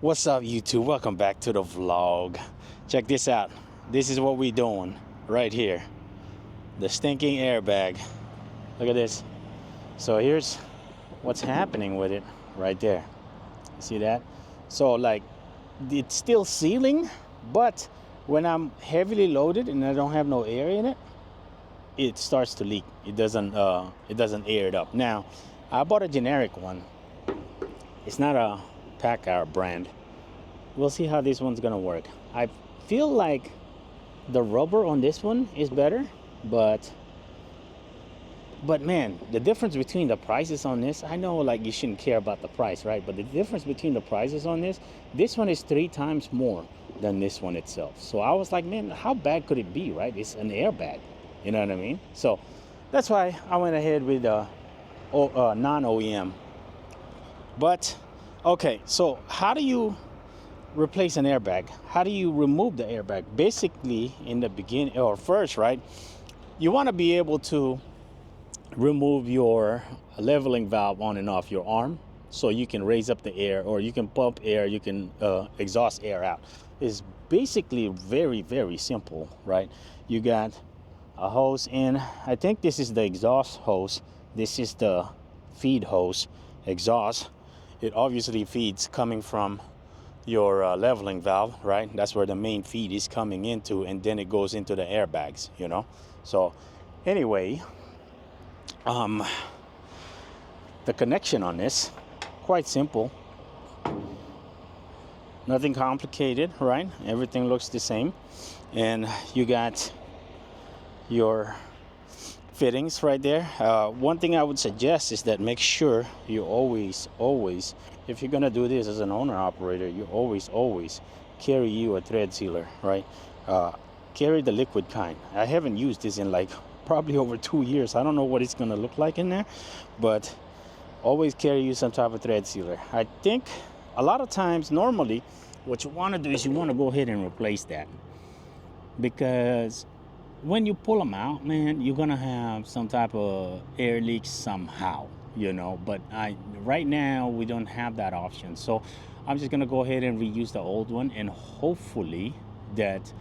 What's up, YouTube? Welcome back to the vlog. Check this out. This is what we're doing right here. The stinking airbag. Look at this. So here's what's happening with it right there. See that? So like it's still sealing, but when I'm heavily loaded and I don't have no air in it, it starts to leak. It doesn't air it up. Now, I bought a generic one. It's not a PACCAR brand. We'll see how this one's gonna work. I feel like the rubber on this one is better, but man, the difference between the prices on this, I know like you shouldn't care about the price, right? But the difference between the prices on this one is 3 times more than this one itself. So I was like, man, how bad could it be, right? It's an airbag, you know what I mean? So that's why I went ahead with non-OEM. But okay, so how do you replace an airbag? How do you remove the airbag? Basically, in the beginning or first, right, you want to be able to remove your leveling valve on and off your arm so you can raise up the air, or you can pump air, you can exhaust air out. It's basically very, very simple, right? You got a hose in. I think this is the exhaust hose. This is the feed hose exhaust. It obviously feeds coming from your leveling valve, right? That's where the main feed is coming into, and then it goes into the airbags, you know. So anyway, the connection on this, quite simple, nothing complicated, right? Everything looks the same, and you got your fittings right there. One thing I would suggest is that make sure you always, if you're gonna do this as an owner operator, you always carry you a thread sealer, right? Carry the liquid kind. I haven't used this in like probably over 2 years. I don't know what it's gonna look like in there, but always carry you some type of thread sealer. I think a lot of times, normally, what you want to do is you want to go ahead and replace that, because when you pull them out, man, you're gonna have some type of air leak somehow, you know. But right now we don't have that option, so I'm just gonna go ahead and reuse the old one, and hopefully that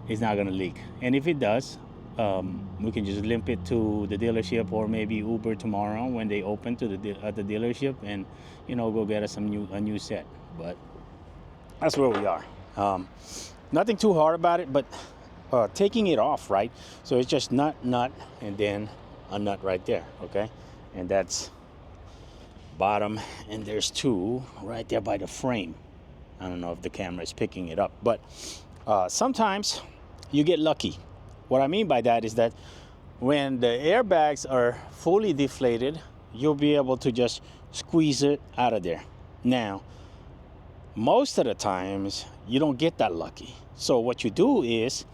it's not gonna leak. And if it does, we can just limp it to the dealership, or maybe Uber tomorrow when they open to the dealership, and you know, go get us a new set. But that's where we are. Nothing too hard about it, but taking it off, right? So it's just nut, and then a nut right there, okay? And that's bottom, and there's 2 right there by the frame. I don't know if the camera is picking it up, but sometimes you get lucky. What I mean by that is that when the airbags are fully deflated, you'll be able to just squeeze it out of there. Now, most of the times you don't get that lucky. So what you do is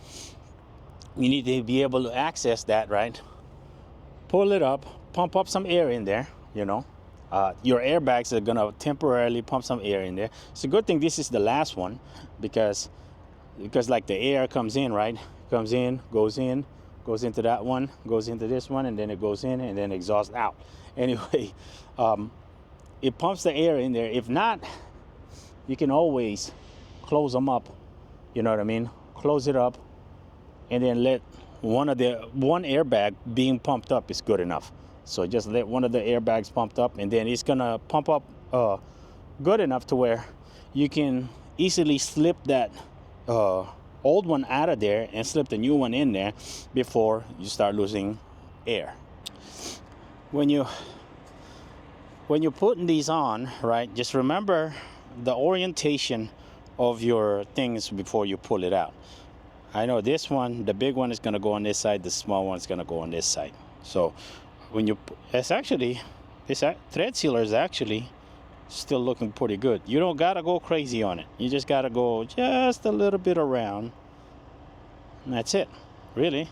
you need to be able to access that, right? Pull it up, pump up some air in there, you know. Your airbags are gonna temporarily pump some air in there. It's a good thing this is the last one, because like the air comes in, right? Comes in, goes into that one, goes into this one, and then it goes in and then exhausts out. Anyway, it pumps the air in there. If not, you can always close them up, you know what I mean? Close it up, and then let one airbag being pumped up is good enough. So just let one of the airbags pumped up, and then it's gonna pump up good enough to where you can easily slip that old one out of there and slip the new one in there before you start losing air. When you're putting these on, right, just remember the orientation of your things before you pull it out. I know this one, the big one is going to go on this side, the small one is going to go on this side. So when you, this thread sealer is actually still looking pretty good. You don't got to go crazy on it. You just got to go just a little bit around, and that's it, really.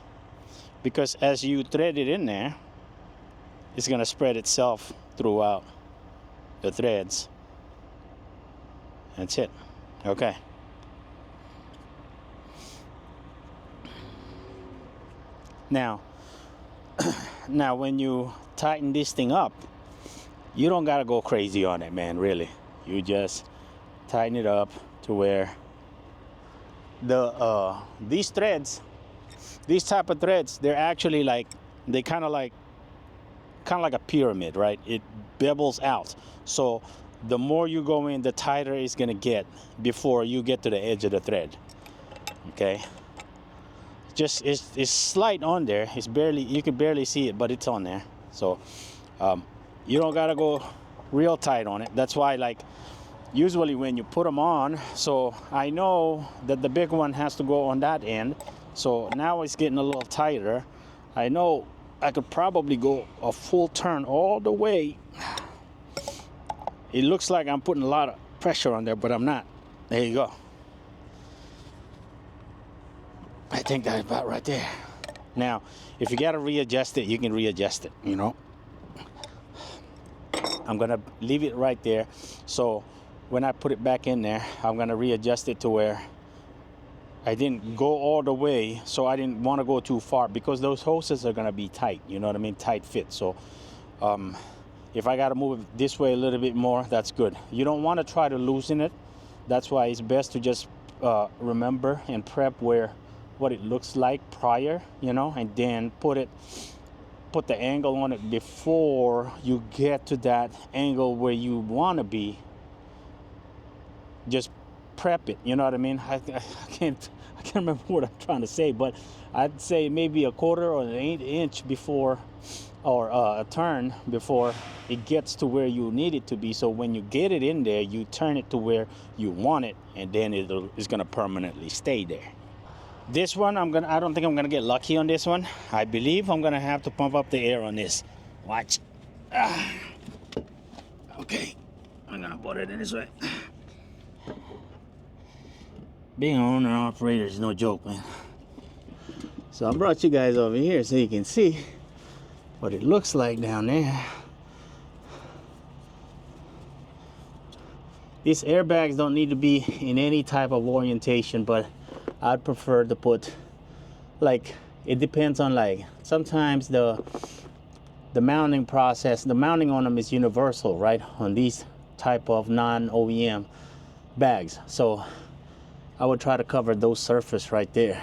Because as you thread it in there, it's going to spread itself throughout the threads. That's it. Okay. Now when you tighten this thing up, you don't gotta go crazy on it, man, really. You just tighten it up to where these threads, these type of threads, they're actually like, they kind of like a pyramid, right? It bevels out. So the more you go in, the tighter it's gonna get before you get to the edge of the thread. Okay, just it's slight on there. It's barely, you can barely see it, but it's on there. So you don't gotta go real tight on it. That's why, like, usually when you put them on, so I know that the big one has to go on that end, so now it's getting a little tighter. I know I could probably go a full turn all the way. It looks like I'm putting a lot of pressure on there, but I'm not. There you go. I think that's about right there. Now, if you gotta readjust it, you can readjust it, you know. I'm gonna leave it right there. So when I put it back in there, I'm gonna readjust it to where I didn't go all the way, so I didn't want to go too far, because those hoses are gonna be tight, you know what I mean, tight fit. So if I gotta move it this way a little bit more, that's good. You don't want to try to loosen it. That's why it's best to just remember and prep what it looks like prior, you know, and then put the angle on it before you get to that angle where you want to be. Just prep it, you know what I mean? I can't remember what I'm trying to say, but I'd say maybe a quarter or an 1/8 inch before, or a turn before it gets to where you need it to be. So when you get it in there, you turn it to where you want it, and then it's gonna permanently stay there. This one, I don't think I'm gonna get lucky on this one. I believe I'm gonna have to pump up the air on this. Watch. Okay, I'm gonna put it in this way. Being an owner operator is no joke, man. So I brought you guys over here so you can see what it looks like down there. These airbags don't need to be in any type of orientation, but I'd prefer to put, like, it depends on, like, sometimes the mounting process, the mounting on them is universal, right, on these type of non-OEM bags. So I would try to cover those surface right there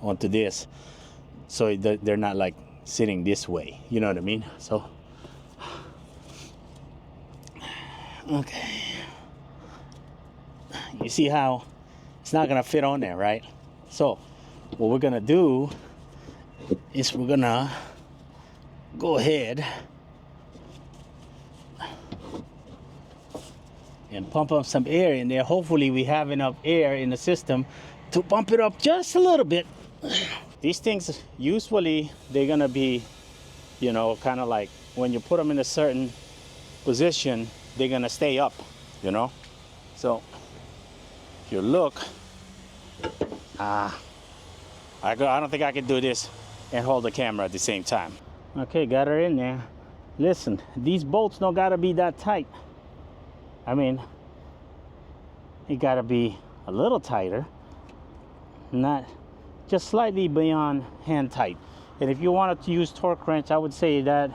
onto this, so they're not like sitting this way, you know what I mean? So okay, you see how it's not gonna fit on there, right? So what we're gonna do is we're gonna go ahead and pump up some air in there. Hopefully we have enough air in the system to pump it up just a little bit. These things, usually they're gonna be, you know, kind of like when you put them in a certain position, they're gonna stay up, you know. So if you look, I don't think I can do this and hold the camera at the same time. Okay, got her in there. Listen, these bolts don't gotta be that tight. I mean, it gotta be a little tighter, not just slightly beyond hand tight. And if you wanted to use torque wrench, I would say that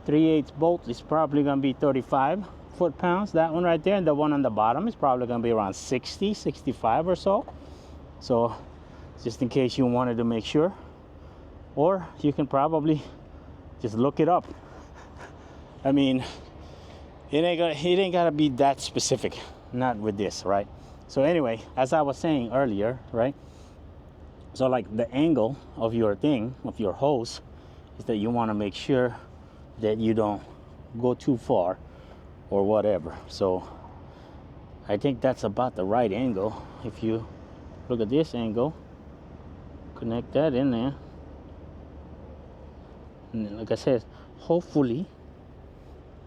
3/8 bolt is probably gonna be 35 foot-pounds. That one right there, and the one on the bottom is probably gonna be around 60, 65 or so. So just in case you wanted to make sure, or you can probably just look it up. I mean, it ain't gotta be that specific, not with this, right? So anyway, as I was saying earlier, right? So like the angle of your thing, of your hose, is that you want to make sure that you don't go too far or whatever. So I think that's about the right angle. If you look at this angle, connect that in there, and then, like I said, hopefully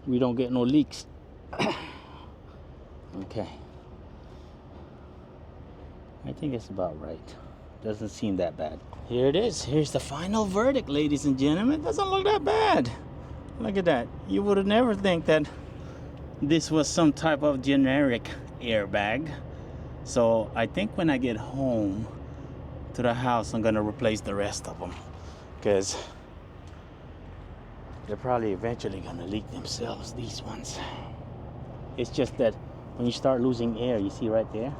we don't get no leaks. Okay, I think it's about right. Doesn't seem that bad. Here it is. Here's the final verdict, ladies and gentlemen. It doesn't look that bad. Look at that. You would have never think that this was some type of generic airbag. So I think when I get home to the house, I'm gonna replace the rest of them, because they're probably eventually gonna leak themselves, these ones. It's just that when you start losing air, you see right there,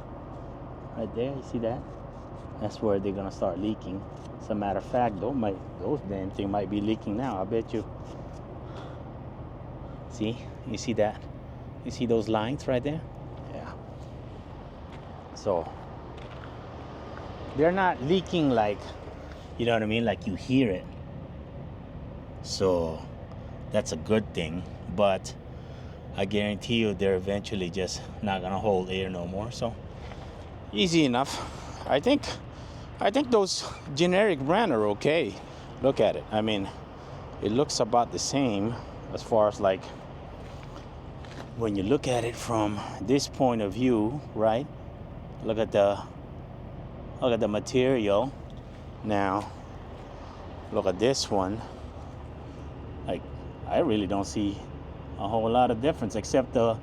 you see that? That's where they're gonna start leaking. As a matter of fact, those damn things might be leaking now, I bet you. See, you see that? You see those lines right there? Yeah. So they're not leaking like, you know what I mean, like you hear it. So that's a good thing, but I guarantee you they're eventually just not gonna hold air no more. So easy enough. I think those generic brand are okay. Look at it. I mean, it looks about the same as far as like when you look at it from this point of view, right? Look at the material. Now look at this one. Like, I really don't see a whole lot of difference except the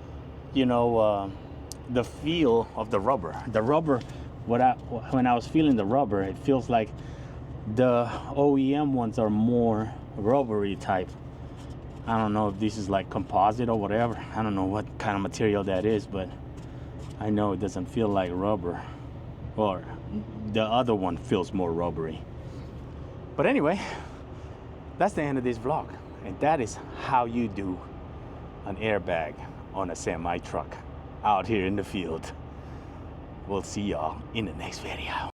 feel of the rubber. The rubber, when I was feeling the rubber, it feels like the OEM ones are more rubbery type. I don't know if this is like composite or whatever. I don't know what kind of material that is, but I know it doesn't feel like rubber. Or the other one feels more rubbery. But anyway, that's the end of this vlog. And that is how you do an airbag on a semi truck out here in the field. We'll see y'all in the next video.